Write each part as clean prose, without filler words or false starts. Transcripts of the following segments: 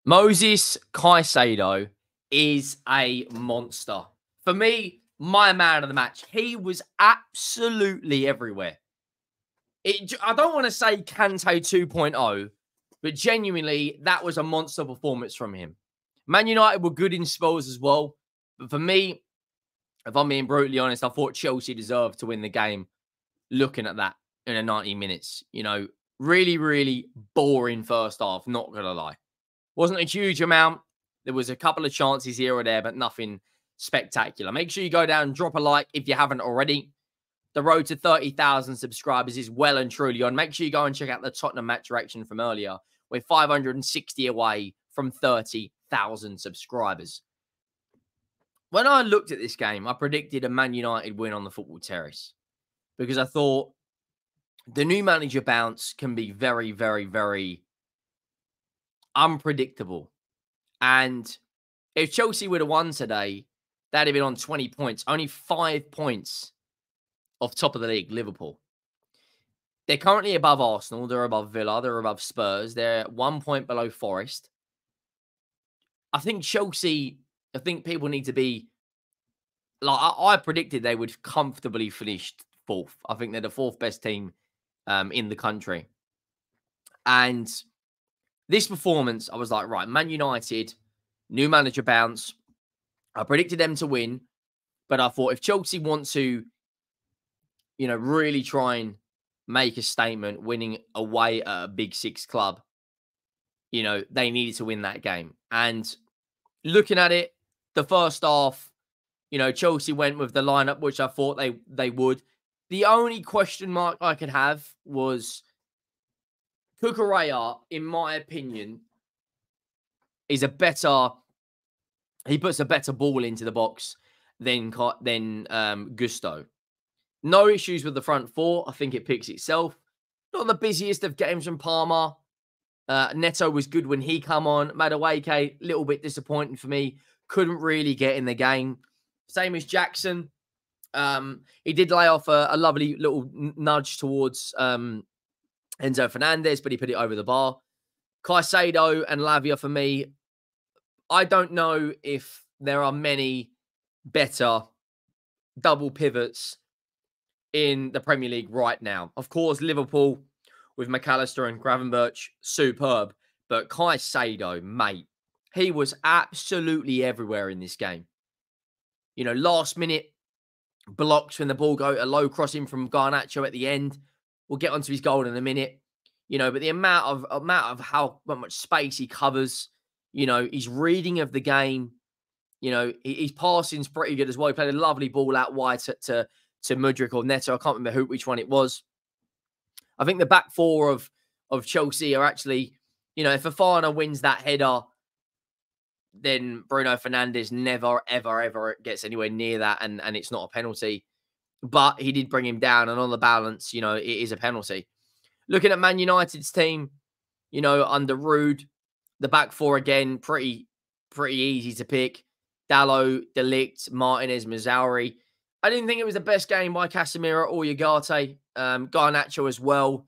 Moses Caicedo is a monster. For me, my man of the match. He was absolutely everywhere. I don't want to say Kante 2.0, but genuinely, that was a monster performance from him. Man United were good in spells as well. But for me, if I'm being brutally honest, I thought Chelsea deserved to win the game looking at that in a 90 minutes. Really, really boring first half, not going to lie. Wasn't a huge amount. There was a couple of chances here or there, but nothing spectacular. Make sure you go down and drop a like if you haven't already. The road to 30,000 subscribers is well and truly on. Make sure you go and check out the Tottenham match reaction from earlier. We're 560 away from 30,000 subscribers. When I looked at this game, I predicted a Man United win on the football terrace because I thought the new manager bounce can be very, very, very unpredictable. And if Chelsea would have won today, they'd have been on 20 points, only 5 points off top of the league, Liverpool. They're currently above Arsenal. They're above Villa. They're above Spurs. They're 1 point below Forest. I think Chelsea, I think people need to be, like, I predicted they would comfortably finish fourth. I think they're the fourth best team in the country. And this performance, I was like, right, Man United, new manager bounce. I predicted them to win. But I thought if Chelsea want to, really try and make a statement winning away at a Big Six club, they needed to win that game. And looking at it, the first half, Chelsea went with the lineup, which I thought they would. The only question mark I could have was Cucurella, in my opinion, is he puts a better ball into the box than Gusto. No issues with the front four. I think it picks itself. Not the busiest of games from Palmer. Neto was good when he come on. Madueke, a little bit disappointing for me. Couldn't really get in the game. Same as Jackson. He did lay off a lovely little nudge towards Enzo Fernandez, but he put it over the bar. Caicedo and Lavia, for me, I don't know if there are many better double pivots in the Premier League right now. Of course, Liverpool with McAllister and Gravenberch, superb. But Caicedo, mate, he was absolutely everywhere in this game. Last minute blocks when the ball go, a low crossing from Garnacho at the end. We'll get onto his goal in a minute. But the amount of how much space he covers, his reading of the game, his passing's pretty good as well. He played a lovely ball out wide to Mudryk or Neto. I can't remember which one it was. I think the back four of Chelsea are actually, if Fofana wins that header, then Bruno Fernandes never, ever, ever gets anywhere near that, and it's not a penalty. But he did bring him down, and on the balance, it is a penalty. Looking at Man United's team, under Rude, the back four again, pretty easy to pick. Dalot, De Ligt, Martinez, Mazzauri. I didn't think it was the best game by Casemiro or Ugarte. Garnacho as well.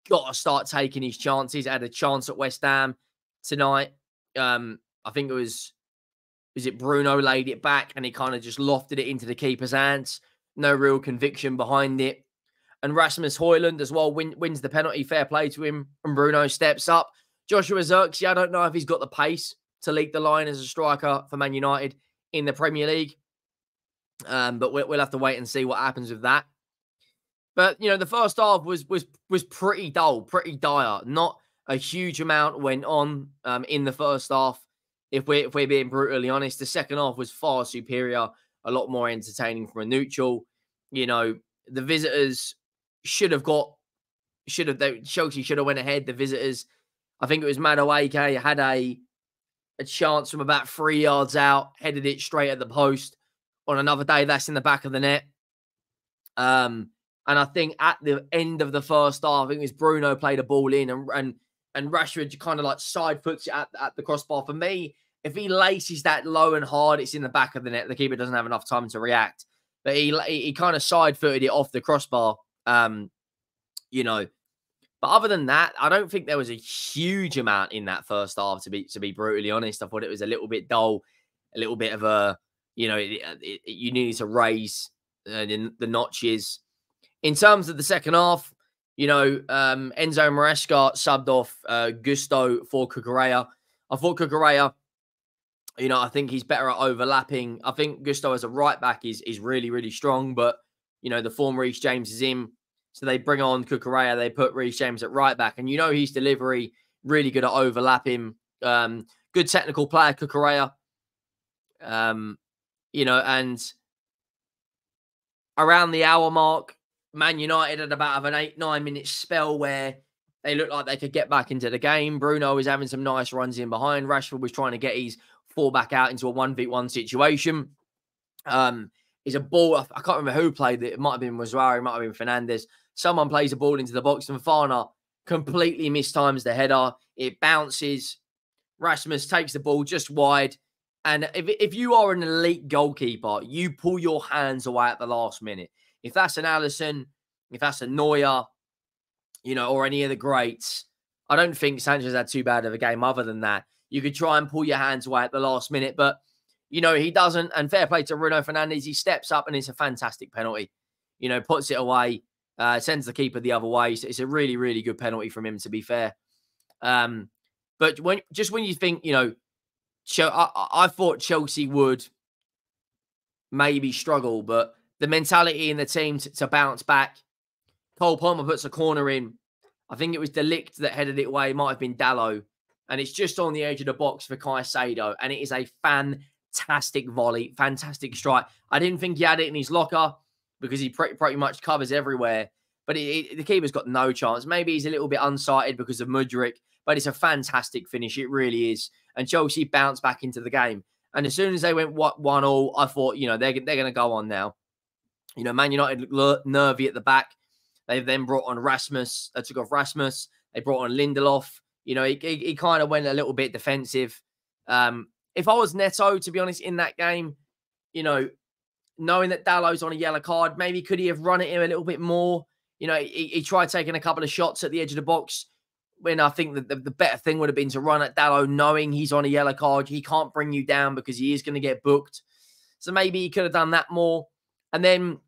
Got to start taking his chances. Had a chance at West Ham tonight. I think was it Bruno laid it back and he kind of just lofted it into the keeper's hands. No real conviction behind it. And Rasmus Højlund as well wins the penalty. Fair play to him. And Bruno steps up. Joshua Zirkzee, I don't know if he's got the pace to lead the line as a striker for Man United in the Premier League. But we'll have to wait and see what happens with that. But, the first half was pretty dull, pretty dire. Not a huge amount went on in the first half. If we're being brutally honest, the second half was far superior, a lot more entertaining from a neutral. The visitors Chelsea should have went ahead. The visitors, I think it was Madueke, had a chance from about 3 yards out, headed it straight at the post. On another day, that's in the back of the net. And I think at the end of the first half, I think it was Bruno played a ball in and Rashford kind of like side foots it at the crossbar. For me, if he laces that low and hard, it's in the back of the net. The keeper doesn't have enough time to react. But he kind of side footed it off the crossbar. But other than that, I don't think there was a huge amount in that first half. To be brutally honest, I thought it was a little bit dull, a little bit of a, you needed to raise the notches. In terms of the second half, Enzo Maresca subbed off Gusto for Cucurella. I thought Cucurella, I think he's better at overlapping. I think Gusto as a right back is really, really strong, but, the form Reece James is in. So they bring on Cucurella, they put Reece James at right back, and his delivery, really good at overlapping. Good technical player, Cucurella. And around the hour mark, Man United had about an 8-9 minute spell where they looked like they could get back into the game. Bruno was having some nice runs in behind. Rashford was trying to get his fullback out into a 1v1 situation. Is a ball, I can't remember who played it. It might have been Mazuari, it might have been Fernandez. Someone plays a ball into the box and Fana completely mistimes the header. It bounces. Rasmus takes the ball just wide. And if you are an elite goalkeeper, you pull your hands away at the last minute. If that's an Alisson, if that's a Neuer, or any of the greats, I don't think Sanchez had too bad of a game other than that. You could try and pull your hands away at the last minute, but, he doesn't. And fair play to Bruno Fernandes. He steps up and it's a fantastic penalty. Puts it away, sends the keeper the other way. So it's a really, really good penalty from him, to be fair. But when you think, I thought Chelsea would maybe struggle, but the mentality in the team to bounce back. Cole Palmer puts a corner in. I think it was De Ligt that headed it away. It might have been Dalot. And it's just on the edge of the box for Caicedo. And it is a fantastic volley, fantastic strike. I didn't think he had it in his locker because he pretty much covers everywhere. But the keeper's got no chance. Maybe he's a little bit unsighted because of Mudryk. But it's a fantastic finish. It really is. And Chelsea bounced back into the game. And as soon as they went 1-1, I thought, they're going to go on now. Man United looked nervy at the back. They then brought on Rasmus. They took off Rasmus. They brought on Lindelof. He kind of went a little bit defensive. If I was Neto, to be honest, in that game, knowing that Dalot's on a yellow card, maybe could he have run at him a little bit more? He tried taking a couple of shots at the edge of the box when I think that the better thing would have been to run at Dalot knowing he's on a yellow card. He can't bring you down because he is going to get booked. So maybe he could have done that more. And then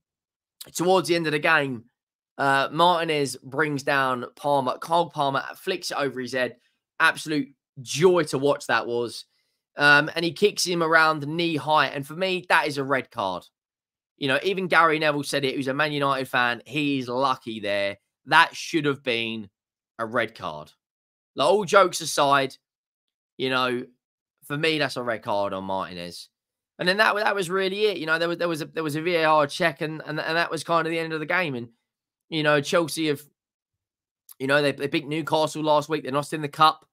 towards the end of the game, Martinez brings down Palmer. Cole Palmer flicks it over his head. Absolute joy to watch that was. And he kicks him around knee high. And for me, that is a red card. Even Gary Neville said it. He was a Man United fan. He's lucky there. That should have been a red card. Like, all jokes aside, for me, that's a red card on Martinez. And then that was really it. There was a VAR check and that was kind of the end of the game. And, Chelsea have, they beat Newcastle last week. They're not in the cup.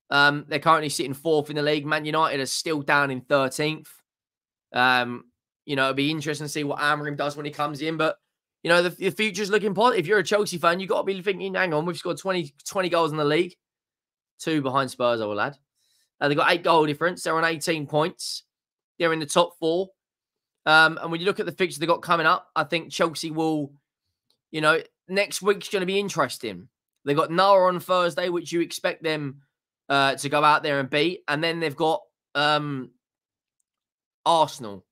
They're currently sitting 4th in the league. Man United are still down in 13th. It'll be interesting to see what Amorim does when he comes in. But, the future's looking positive. If you're a Chelsea fan, you've got to be thinking, hang on, we've scored 20 goals in the league. 2 behind Spurs, I will add. They've got 8 goal difference. They're on 18 points. They're in the top 4. And when you look at the fixtures they've got coming up, I think Chelsea will, next week's going to be interesting. They've got Noah on Thursday, which you expect them to go out there and beat. And then they've got Arsenal.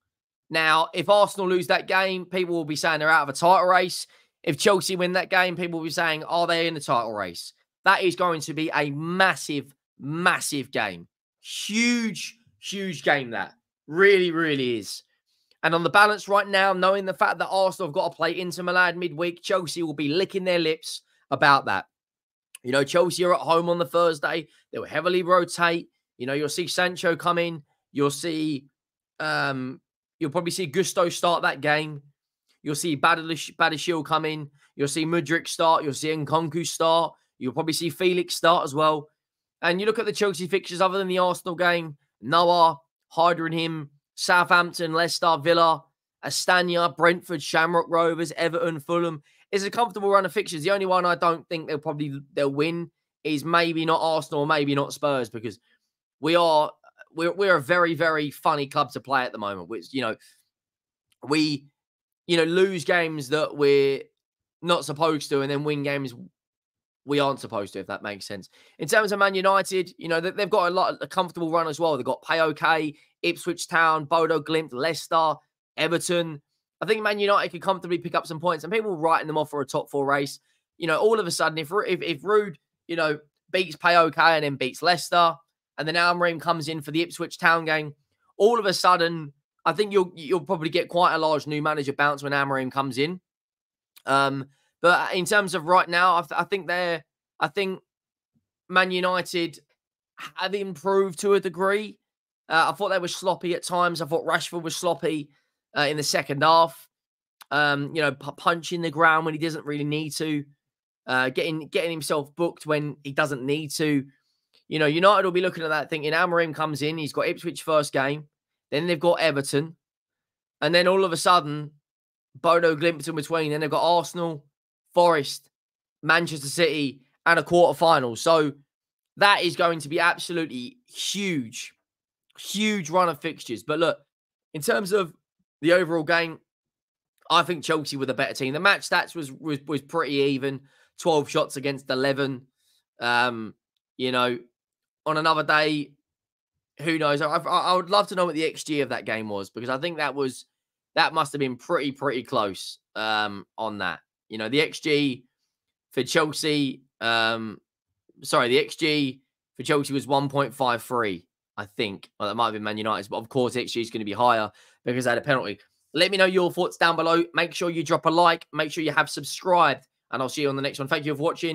Now, if Arsenal lose that game, people will be saying they're out of a title race. If Chelsea win that game, people will be saying, are they in the title race? That is going to be a massive, massive game. Huge, huge game that. Really, really is. And on the balance right now, knowing the fact that Arsenal have got to play Inter Milan midweek, Chelsea will be licking their lips about that. Chelsea are at home on the Thursday. They will heavily rotate. You'll see Sancho come in. You'll see, you'll probably see Gusto start that game. You'll see Badiashile come in. You'll see Mudryk start. You'll see Nkunku start. You'll probably see Felix start as well. And you look at the Chelsea fixtures other than the Arsenal game, Noah, Hyder and him, Southampton, Leicester, Villa, Astana, Brentford, Shamrock Rovers, Everton, Fulham. It's a comfortable run of fixtures. The only one I don't think they'll win is maybe not Arsenal or maybe not Spurs, because we're a very, very funny club to play at the moment. Which, we lose games that we're not supposed to and then win games we aren't supposed to, if that makes sense. In terms of Man United, you know, they've got a comfortable run as well. They've got PAOK, Ipswich Town, Bodo Glimt, Leicester, Everton. I think Man United could comfortably pick up some points, and people writing them off for a top 4 race. You know, all of a sudden, if Rude, you know, beats PAOK and then beats Leicester, and then Amorim comes in for the Ipswich Town game, all of a sudden, I think you'll probably get quite a large new manager bounce when Amorim comes in. But in terms of right now, I think Man United have improved to a degree. I thought they were sloppy at times. I thought Rashford was sloppy in the second half. You know, punching the ground when he doesn't really need to. Getting himself booked when he doesn't need to. You know, United will be looking at that thinking Amorim comes in, he's got Ipswich first game, then they've got Everton, and then all of a sudden, Bodo Glimt in between, then they've got Arsenal, Forest, Manchester City, and a quarter-final. So that is going to be absolutely huge run of fixtures. But look, in terms of the overall game, I think Chelsea were the better team. The match stats was pretty even. 12 shots against 11. You know, on another day, who knows? I would love to know what the XG of that game was, because I think that must have been pretty close on that. You know, the XG for Chelsea, the XG for Chelsea was 1.53, I think. Well, that might have been Man United's, but of course, XG is going to be higher because they had a penalty. Let me know your thoughts down below. Make sure you drop a like. Make sure you have subscribed, and I'll see you on the next one. Thank you for watching.